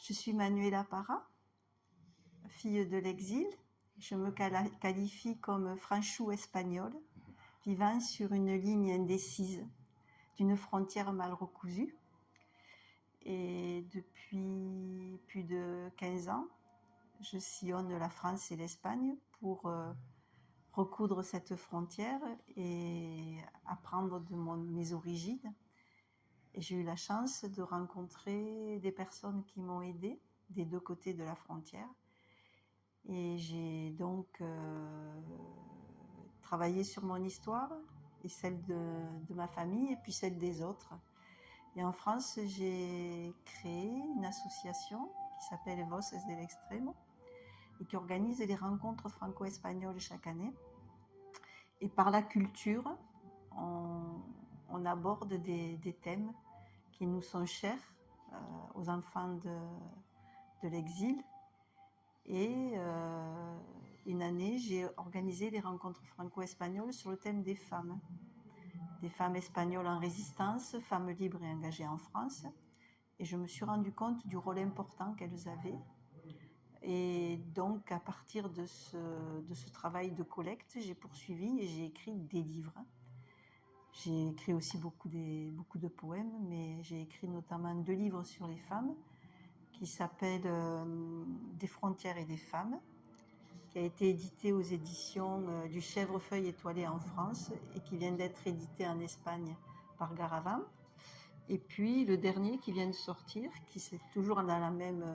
Je suis Manuela Parra, fille de l'exil. Je me qualifie comme franchou-espagnole, vivant sur une ligne indécise d'une frontière mal recousue. Et depuis plus de 15 ans, je sillonne la France et l'Espagne pour recoudre cette frontière et apprendre de mes origines. Et j'ai eu la chance de rencontrer des personnes qui m'ont aidée des deux côtés de la frontière. Et j'ai donc travaillé sur mon histoire et celle de ma famille et puis celle des autres. Et en France, j'ai créé une association qui s'appelle Voces del Extremo et qui organise les rencontres franco-espagnoles chaque année. Et par la culture, on aborde des thèmes qui nous sont chers aux enfants de l'exil. Et une année, j'ai organisé les rencontres franco-espagnoles sur le thème des femmes espagnoles en résistance, femmes libres et engagées en France. Et je me suis rendu compte du rôle important qu'elles avaient. Et donc, à partir de ce travail de collecte, j'ai poursuivi et j'ai écrit des livres. J'ai écrit aussi beaucoup de poèmes, mais j'ai écrit notamment 2 livres sur les femmes qui s'appelle Des frontières et des femmes, qui a été édité aux éditions du Chèvrefeuille étoilé en France et qui vient d'être édité en Espagne par Garavan. Et puis le dernier qui vient de sortir, qui c'est toujours dans la même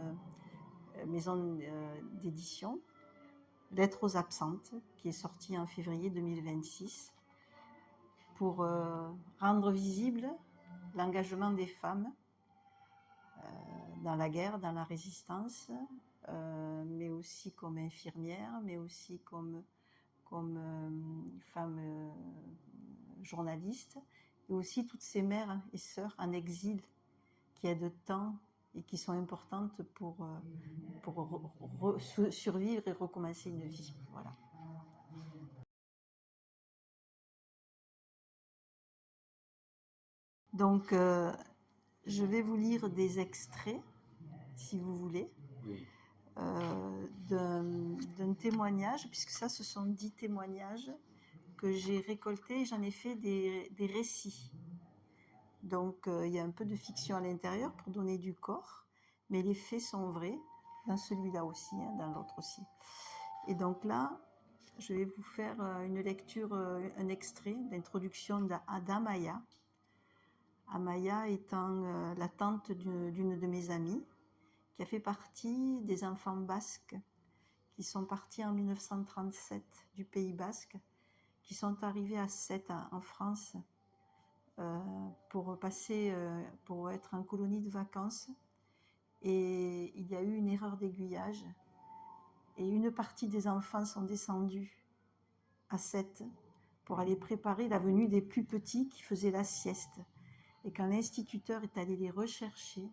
maison d'édition, Lettres aux absentes, qui est sorti en février 2026, pour rendre visible l'engagement des femmes dans la guerre, dans la résistance, mais aussi comme infirmière, mais aussi comme femme journaliste, et aussi toutes ces mères et sœurs en exil qui aident tant et qui sont importantes pour survivre et recommencer une vie. Voilà. Donc, je vais vous lire des extraits, si vous voulez. Oui. D'un témoignage, puisque ça, ce sont 10 témoignages que j'ai récoltés et j'en ai fait des récits. Donc, il y a un peu de fiction à l'intérieur pour donner du corps, mais les faits sont vrais, dans celui-là aussi, hein, dans l'autre aussi. Et donc là, je vais vous faire une lecture, un extrait d'introduction d'Amaya. Amaya étant la tante d'une de mes amies, qui a fait partie des enfants basques qui sont partis en 1937 du Pays basque, qui sont arrivés à Sète en France pour être en colonie de vacances. Et il y a eu une erreur d'aiguillage et une partie des enfants sont descendus à Sète pour aller préparer la venue des plus petits qui faisaient la sieste. Et quand l'instituteur est allé les rechercher,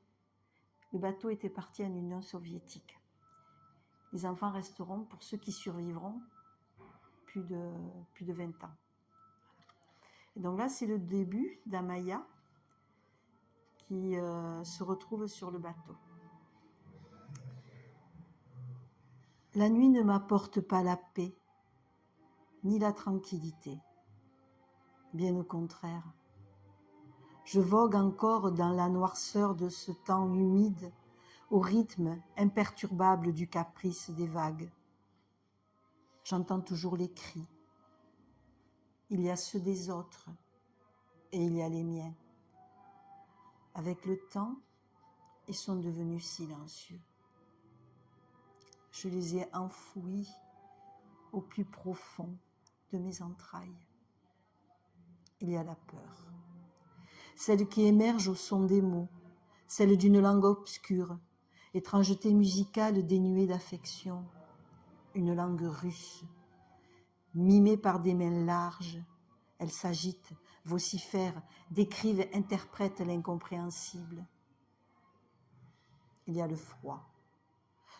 le bateau était parti en Union soviétique. Les enfants resteront, pour ceux qui survivront, plus de 20 ans. Et donc là, c'est le début d'Amaya qui se retrouve sur le bateau. La nuit ne m'apporte pas la paix, ni la tranquillité. Bien au contraire. Je vogue encore dans la noirceur de ce temps humide, au rythme imperturbable du caprice des vagues. J'entends toujours les cris. Il y a ceux des autres et il y a les miens. Avec le temps, ils sont devenus silencieux. Je les ai enfouis au plus profond de mes entrailles. Il y a la peur, celle qui émerge au son des mots, celle d'une langue obscure, étrangeté musicale dénuée d'affection, une langue russe. Mimée par des mains larges, elle s'agite, vocifère, décrive, interprète l'incompréhensible. Il y a le froid,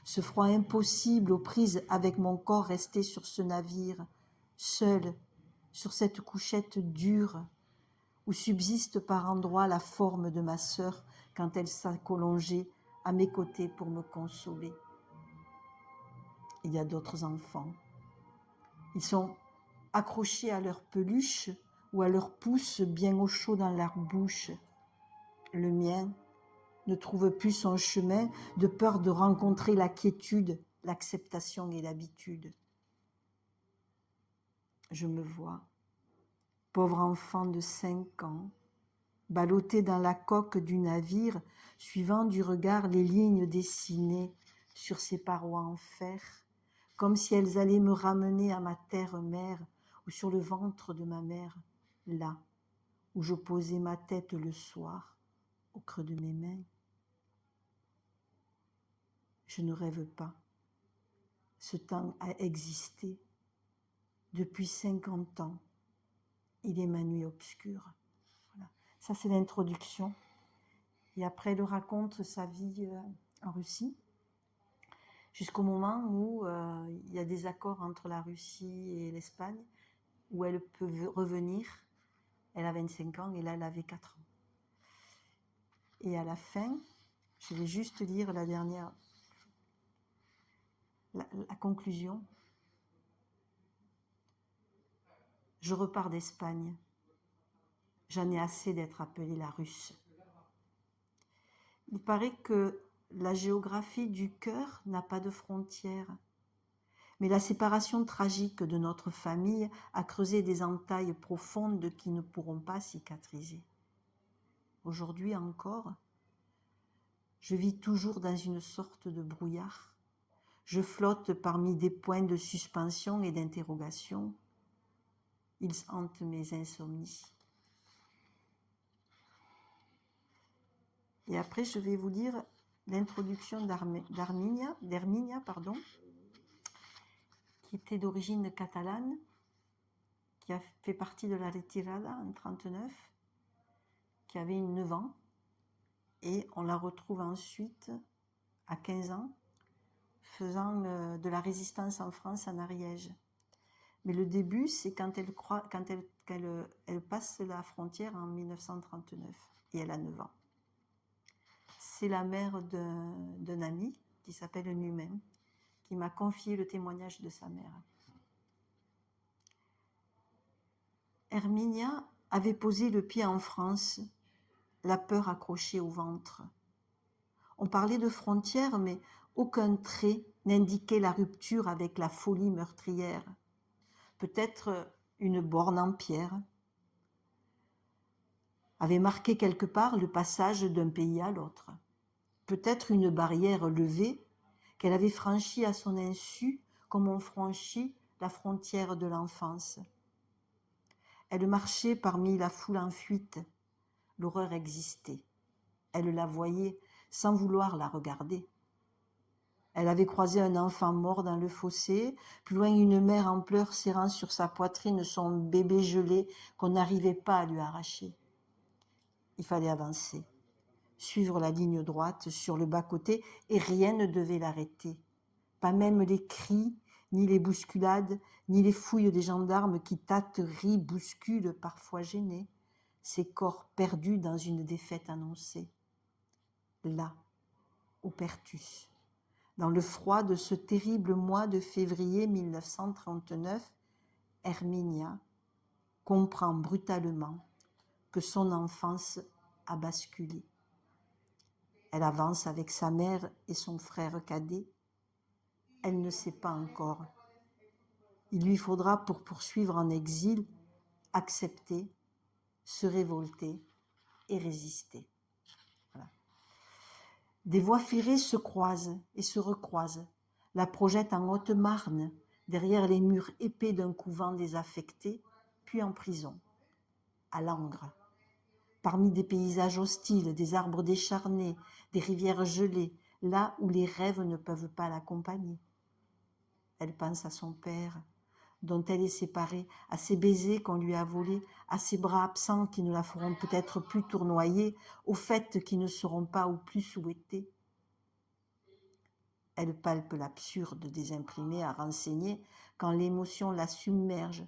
ce froid impossible aux prises avec mon corps resté sur ce navire, seul, sur cette couchette dure, où subsiste par endroits la forme de ma sœur quand elle s'accologeait à mes côtés pour me consoler. Il y a d'autres enfants. Ils sont accrochés à leur peluche ou à leur pouce bien au chaud dans leur bouche. Le mien ne trouve plus son chemin de peur de rencontrer la quiétude, l'acceptation et l'habitude. Je me vois, pauvre enfant de 5 ans, ballotté dans la coque du navire, suivant du regard les lignes dessinées sur ses parois en fer, comme si elles allaient me ramener à ma terre-mère ou sur le ventre de ma mère, là où je posais ma tête le soir, au creux de mes mains. Je ne rêve pas. Ce temps a existé. Depuis 50 ans, il est ma nuit obscure. Voilà. Ça, c'est l'introduction. Et après, elle raconte sa vie en Russie, jusqu'au moment où il y a des accords entre la Russie et l'Espagne, où elle peut revenir. Elle a 25 ans et là, elle avait 4 ans. Et à la fin, je vais juste lire la dernière, la conclusion. Je repars d'Espagne. J'en ai assez d'être appelée la Russe. Il paraît que la géographie du cœur n'a pas de frontières. Mais la séparation tragique de notre famille a creusé des entailles profondes qui ne pourront pas cicatriser. Aujourd'hui encore, je vis toujours dans une sorte de brouillard. Je flotte parmi des points de suspension et d'interrogation. Ils hantent mes insomnies. Et après, je vais vous lire l'introduction d'Herminia, qui était d'origine catalane, qui a fait partie de la Retirada en 1939, qui avait 9 ans, et on la retrouve ensuite à 15 ans, faisant de la résistance en France, en Ariège. Mais le début, c'est quand elle passe la frontière en 1939, et elle a 9 ans. C'est la mère d'un ami qui s'appelle Numen, qui m'a confié le témoignage de sa mère. Herminia avait posé le pied en France, la peur accrochée au ventre. On parlait de frontières, mais aucun trait n'indiquait la rupture avec la folie meurtrière. Peut-être une borne en pierre avait marqué quelque part le passage d'un pays à l'autre. Peut-être une barrière levée qu'elle avait franchie à son insu, comme on franchit la frontière de l'enfance. Elle marchait parmi la foule en fuite. L'horreur existait. Elle la voyait sans vouloir la regarder. Elle avait croisé un enfant mort dans le fossé, plus loin une mère en pleurs serrant sur sa poitrine son bébé gelé qu'on n'arrivait pas à lui arracher. Il fallait avancer, suivre la ligne droite sur le bas-côté, et rien ne devait l'arrêter. Pas même les cris, ni les bousculades, ni les fouilles des gendarmes qui tâtent, rient, bousculent, parfois gênés, ces corps perdus dans une défaite annoncée. Là, au Perthus, dans le froid de ce terrible mois de février 1939, Herminia comprend brutalement que son enfance a basculé. Elle avance avec sa mère et son frère cadet. Elle ne sait pas encore. Il lui faudra, pour poursuivre en exil, accepter, se révolter et résister. Voilà. Des voies ferrées se croisent et se recroisent, la projettent en Haute-Marne, derrière les murs épais d'un couvent désaffecté, puis en prison, à Langres. Parmi des paysages hostiles, des arbres décharnés, des rivières gelées, là où les rêves ne peuvent pas l'accompagner. Elle pense à son père, dont elle est séparée, à ses baisers qu'on lui a volés, à ses bras absents qui ne la feront peut-être plus tournoyer, aux fêtes qui ne seront pas ou plus souhaitées. Elle palpe l'absurde des imprimés à renseigner quand l'émotion la submerge,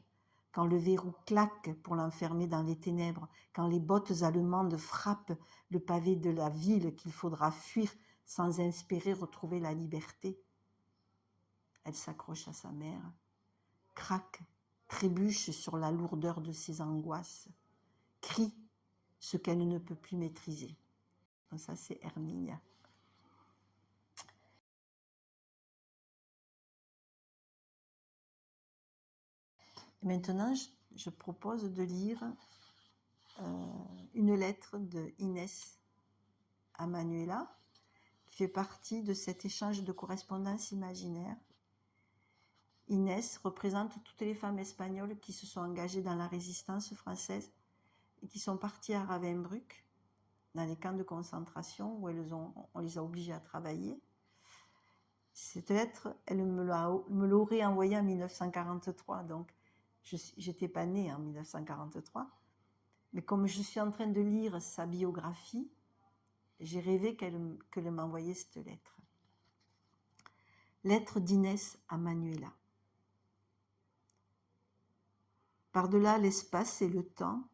quand le verrou claque pour l'enfermer dans les ténèbres, quand les bottes allemandes frappent le pavé de la ville qu'il faudra fuir sans espérer retrouver la liberté. Elle s'accroche à sa mère, craque, trébuche sur la lourdeur de ses angoisses, crie ce qu'elle ne peut plus maîtriser. Donc ça, c'est Herminia. Maintenant, je propose de lire une lettre de Inès à Manuela, qui fait partie de cet échange de correspondance imaginaire. Inès représente toutes les femmes espagnoles qui se sont engagées dans la résistance française et qui sont parties à Ravensbrück, dans les camps de concentration où on les a obligées à travailler. Cette lettre, elle me l'aurait envoyée en 1943, donc je n'étais pas née en 1943. Mais comme je suis en train de lire sa biographie, j'ai rêvé qu'elle m'envoyait cette lettre. Lettre d'Inès à Manuela. Par-delà l'espace et le temps,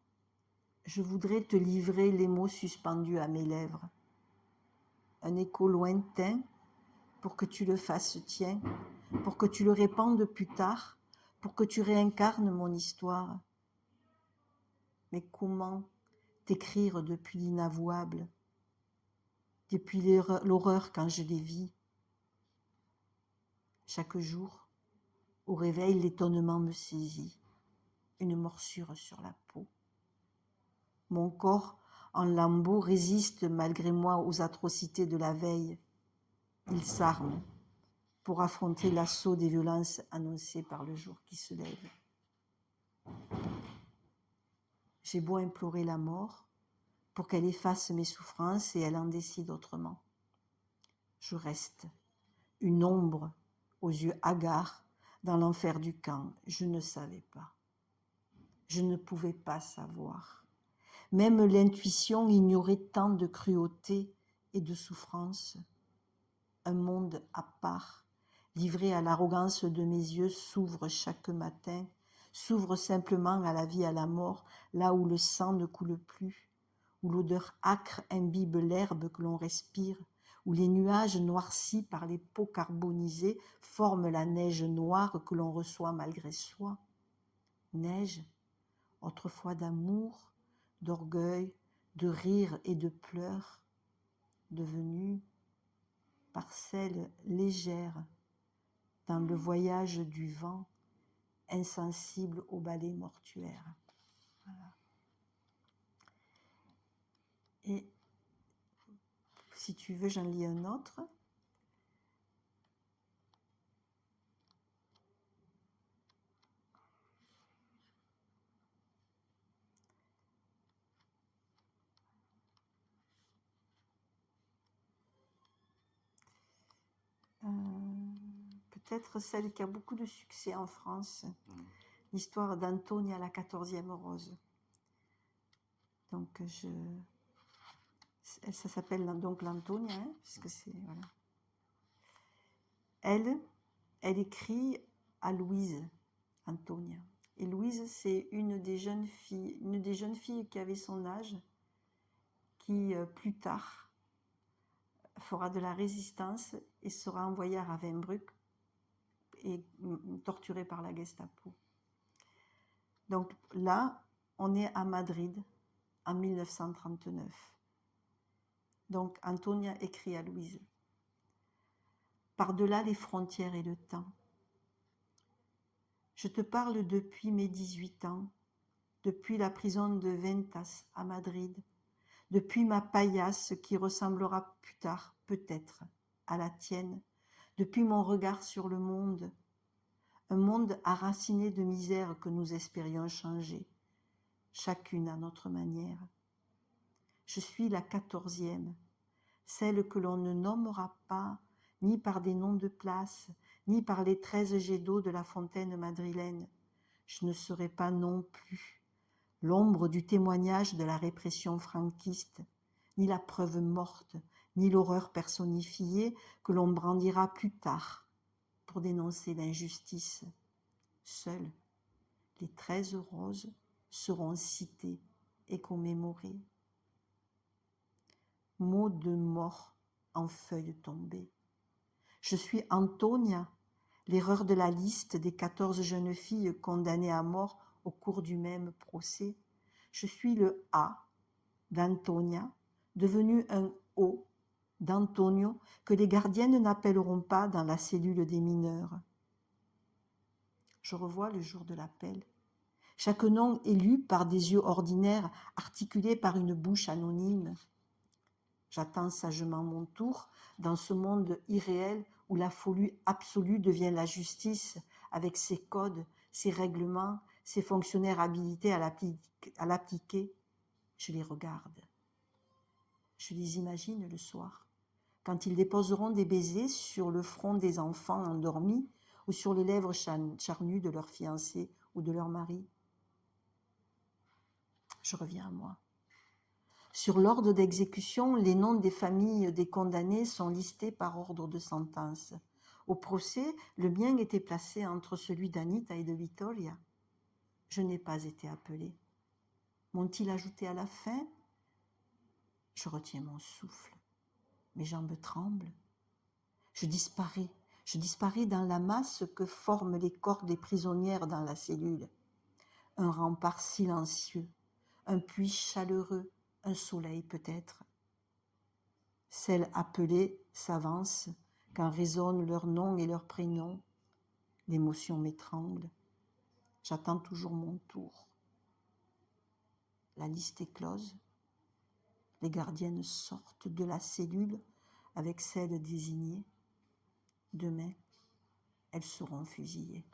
je voudrais te livrer les mots suspendus à mes lèvres. Un écho lointain pour que tu le fasses tien, pour que tu le répandes plus tard, pour que tu réincarnes mon histoire. Mais comment t'écrire depuis l'inavouable, depuis l'horreur quand je les vis? Chaque jour, au réveil, l'étonnement me saisit, une morsure sur la peau. Mon corps, en lambeaux, résiste malgré moi aux atrocités de la veille. Il s'arme pour affronter l'assaut des violences annoncées par le jour qui se lève. J'ai beau implorer la mort pour qu'elle efface mes souffrances et elle en décide autrement. Je reste, une ombre aux yeux hagards, dans l'enfer du camp. Je ne savais pas. Je ne pouvais pas savoir. Même l'intuition ignorait tant de cruauté et de souffrance. Un monde à part, livré à l'arrogance de mes yeux, s'ouvre chaque matin, s'ouvre simplement à la vie et à la mort, là où le sang ne coule plus, où l'odeur âcre imbibe l'herbe que l'on respire, où les nuages noircis par les peaux carbonisées forment la neige noire que l'on reçoit malgré soi. Neige, autrefois d'amour, d'orgueil, de rire et de pleurs, devenue parcelle légère dans le voyage du vent, insensible au balai mortuaire. Voilà. Et si tu veux, j'en lis un autre. Peut-être celle qui a beaucoup de succès en France, l'histoire d'Antonia, la 14e rose. Donc, ça s'appelle donc l'Antonia, hein, puisque c'est... Voilà. Elle écrit à Louise, Antonia. Et Louise, c'est une des jeunes filles qui avait son âge, qui plus tard fera de la résistance et sera envoyée à Ravensbrück et torturée par la Gestapo. Donc là, on est à Madrid en 1939. Donc Antonia écrit à Louise. Par-delà les frontières et le temps. Je te parle depuis mes 18 ans, depuis la prison de Ventas à Madrid, depuis ma paillasse qui ressemblera plus tard, peut-être, à la tienne, depuis mon regard sur le monde, un monde enraciné de misère que nous espérions changer, chacune à notre manière. Je suis la 14e, celle que l'on ne nommera pas ni par des noms de places, ni par les 13 jets d'eau de la fontaine madrilène. Je ne serai pas non plus l'ombre du témoignage de la répression franquiste, ni la preuve morte, ni l'horreur personnifiée que l'on brandira plus tard pour dénoncer l'injustice. Seules les 13 roses seront citées et commémorées. Mots de mort en feuilles tombées. Je suis Antonia, l'erreur de la liste des 14 jeunes filles condamnées à mort au cours du même procès. Je suis le A d'Antonia, devenu un O d'Antonio, que les gardiennes n'appelleront pas dans la cellule des mineurs. Je revois le jour de l'appel. Chaque nom est lu par des yeux ordinaires, articulés par une bouche anonyme. J'attends sagement mon tour dans ce monde irréel où la folie absolue devient la justice, avec ses codes, ses règlements, ses fonctionnaires habilités à l'appliquer. Je les regarde. Je les imagine le soir, quand ils déposeront des baisers sur le front des enfants endormis ou sur les lèvres charnues de leur fiancé ou de leur mari. Je reviens à moi. Sur l'ordre d'exécution, les noms des familles des condamnés sont listés par ordre de sentence. Au procès, le mien était placé entre celui d'Anita et de Vittoria. Je n'ai pas été appelée. M'ont-ils ajouté à la fin? Je retiens mon souffle. Mes jambes tremblent. Je disparais dans la masse que forment les corps des prisonnières dans la cellule. Un rempart silencieux, un puits chaleureux, un soleil peut-être. Celles appelées s'avancent quand résonnent leurs noms et leurs prénoms. L'émotion m'étrangle. J'attends toujours mon tour. La liste est close. Les gardiennes sortent de la cellule avec celles désignées. Demain, elles seront fusillées.